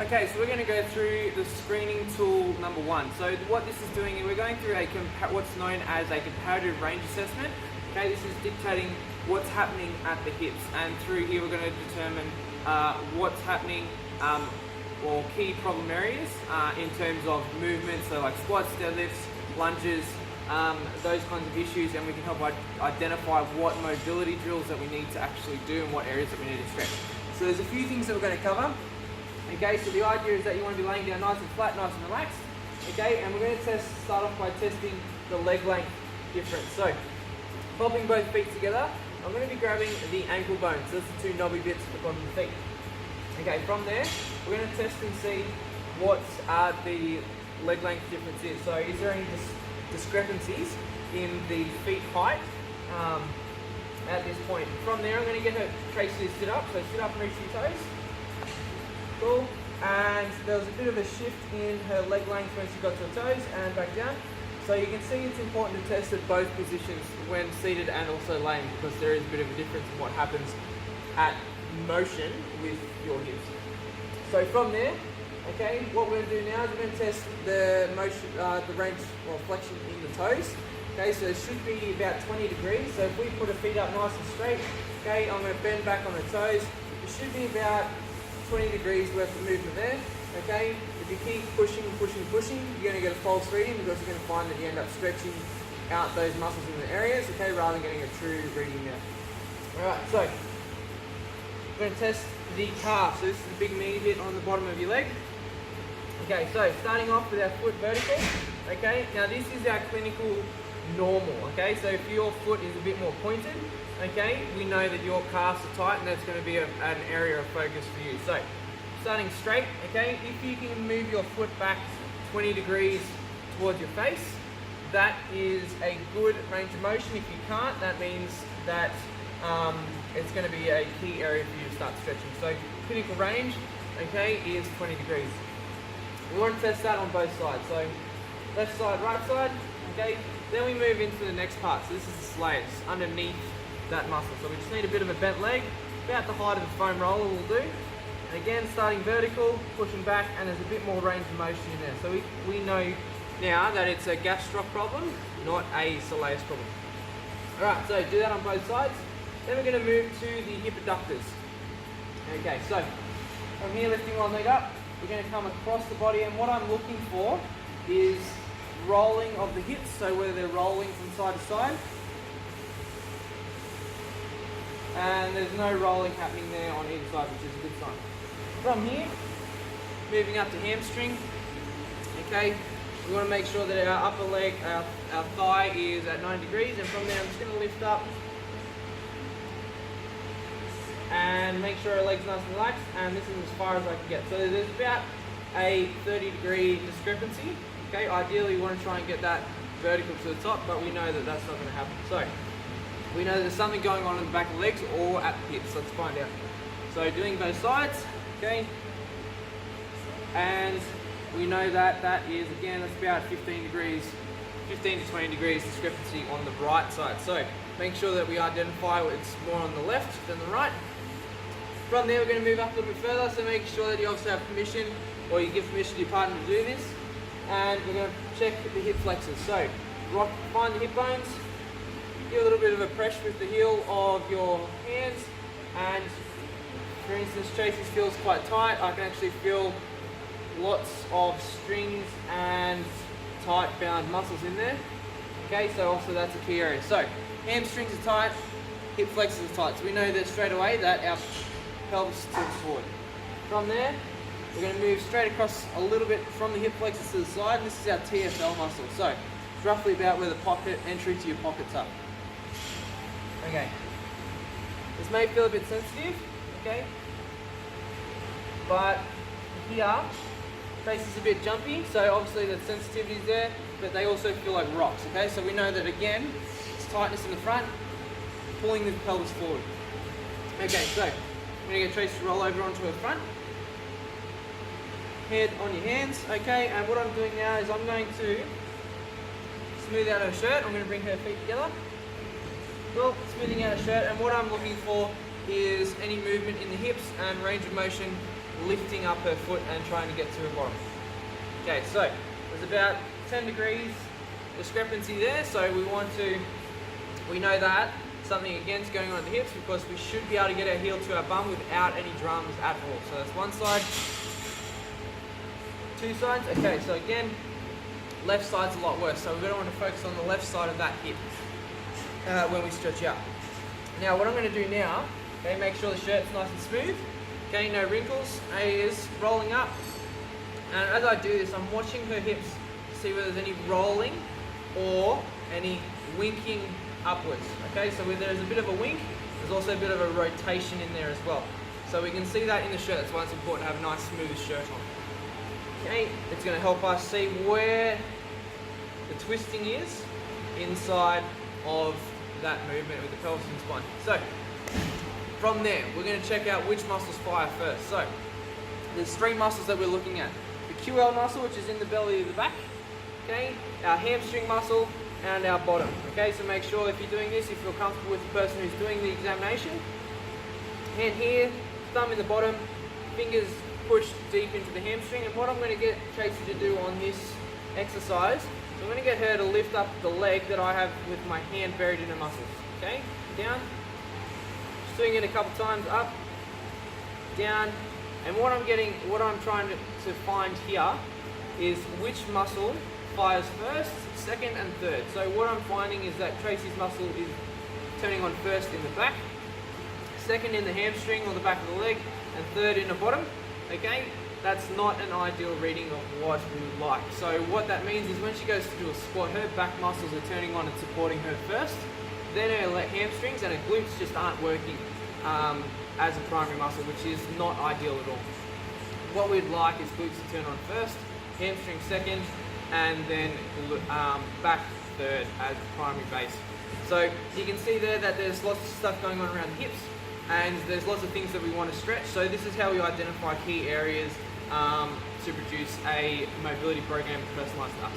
Okay, so we're going to go through the screening tool number one. So what this is doing is we're going through what's known as a comparative range assessment. Okay, this is dictating what's happening at the hips, and through here we're going to determine what's happening or key problem areas in terms of movement, so like squats, deadlifts, lunges, those kinds of issues, and we can help identify what mobility drills that we need to actually do and what areas that we need to stretch. So there's a few things that we're going to cover. Okay, so the idea is that you want to be laying down nice and flat, nice and relaxed. Okay, and we're going to start off by testing the leg length difference. So, popping both feet together, I'm going to be grabbing the ankle bones. So that's the two knobby bits at the bottom of the feet. Okay, from there, we're going to test and see what the leg length difference is. So, is there any discrepancies in the feet height at this point? From there, I'm going to get her Tracy to sit up. So sit up and reach your toes. Cool. And there was a bit of a shift in her leg length when she got to her toes and back down. So you can see it's important to test at both positions when seated and also laying, because there is a bit of a difference in what happens at motion with your hips. So from there, okay, what we're going to do now is we're going to test the motion, the range or flexion in the toes. Okay, so it should be about 20 degrees. So if we put her feet up nice and straight, okay, I'm going to bend back on her toes. It should be about 20 degrees worth of movement there. Okay, if you keep pushing, you're going to get a false reading, because you're going to find that you end up stretching out those muscles in the areas, okay, rather than getting a true reading there. Alright, so we're going to test the calf. So this is the big meaty bit on the bottom of your leg. Okay, so starting off with our foot vertical. Okay, now this is our clinical normal. Okay, so if your foot is a bit more pointed, okay, we know that your calves are tight, and that's going to be an area of focus for you. So, starting straight, okay, if you can move your foot back 20 degrees towards your face, that is a good range of motion. If you can't, that means that it's going to be a key area for you to start stretching. So, clinical range, okay, is 20 degrees. We want to test that on both sides. So, left side, right side, okay. Then we move into the next part. So this is the slates underneath that muscle. So we just need a bit of a bent leg, about the height of the foam roller will do. And again, starting vertical, pushing back, and there's a bit more range of motion in there. So we know now that it's a gastroc problem, not a soleus problem. Alright, so do that on both sides. Then we're going to move to the hip adductors. Okay, so from here, lifting one leg up, we're going to come across the body, and what I'm looking for is rolling of the hips, so whether they're rolling from side to side. And there's no rolling happening there on either side, which is a good sign. From here, moving up to hamstring. Okay, we want to make sure that our upper leg, our thigh is at 90 degrees, and from there I'm just going to lift up and make sure our leg's nice and relaxed, and this is as far as I can get. So there's about a 30-degree discrepancy. Okay, ideally we want to try and get that vertical to the top, but we know that that's not going to happen. So we know there's something going on in the back of the legs or at the hips. Let's find out. So doing both sides, okay, and we know that that is, again, that's about 15 to 20 degrees discrepancy on the right side. So make sure that we identify it's more on the left than the right. From there, we're going to move up a little bit further, so make sure that you also have permission, or you give permission to your partner to do this. And we're going to check the hip flexors. So find the hip bones, give a little bit of a press with the heel of your hands, and for instance, Tracy's feels quite tight. I can actually feel lots of strings and tight bound muscles in there. Okay, so also that's a key area. So hamstrings are tight, hip flexors are tight. So we know that straight away that our pelvis tilts forward. From there, we're going to move straight across a little bit from the hip flexors to the side, and this is our TFL muscle. So it's roughly about where the pocket entry to your pockets are. Okay. This may feel a bit sensitive, okay? But here, face is a bit jumpy, so obviously the sensitivity is there, but they also feel like rocks, okay? So we know that again, it's tightness in the front, pulling the pelvis forward. Okay, so I'm going to get Tracy to roll over onto her front. Head on your hands, okay? And what I'm doing now is I'm going to smooth out her shirt. I'm going to bring her feet together. Well, smoothing out her shirt, and what I'm looking for is any movement in the hips and range of motion lifting up her foot and trying to get to her bottom. Okay, so there's about 10 degrees discrepancy there, so we know that something again's going on at the hips, because we should be able to get our heel to our bum without any dramas at all. So that's one side, two sides. Okay, so again, left side's a lot worse, so we're going to want to focus on the left side of that hip when we stretch out. Now what I'm going to do now, okay, make sure the shirt's nice and smooth, okay, no wrinkles, is rolling up, and as I do this I'm watching her hips to see whether there's any rolling or any winking upwards. Okay, so where there's a bit of a wink, there's also a bit of a rotation in there as well. So we can see that in the shirt. That's why it's important to have a nice smooth shirt on. Okay, it's going to help us see where the twisting is inside of that movement with the pelvis and spine. So from there, we're going to check out which muscles fire first. So there's three muscles that we're looking at. The QL muscle, which is in the belly of the back. Okay, our hamstring muscle, and our bottom. Okay, so make sure if you're doing this, you feel comfortable with the person who's doing the examination. Hand here, thumb in the bottom, fingers pushed deep into the hamstring. And what I'm going to get Tracy to do on this exercise, so I'm going to get her to lift up the leg that I have with my hand buried in her muscles. Okay, down, swing it a couple times, up, down, and what I'm trying to find here is which muscle fires first, second and third. So what I'm finding is that Tracy's muscle is turning on first in the back, second in the hamstring or the back of the leg, and third in the bottom. Okay, that's not an ideal reading of what we would like. So what that means is when she goes to do a squat, her back muscles are turning on and supporting her first, then her hamstrings and her glutes just aren't working as a primary muscle, which is not ideal at all. What we'd like is glutes to turn on first, hamstring second, and then back third as primary base. So you can see there that there's lots of stuff going on around the hips, and there's lots of things that we want to stretch. So this is how we identify key areas to produce a mobility program personalized to us.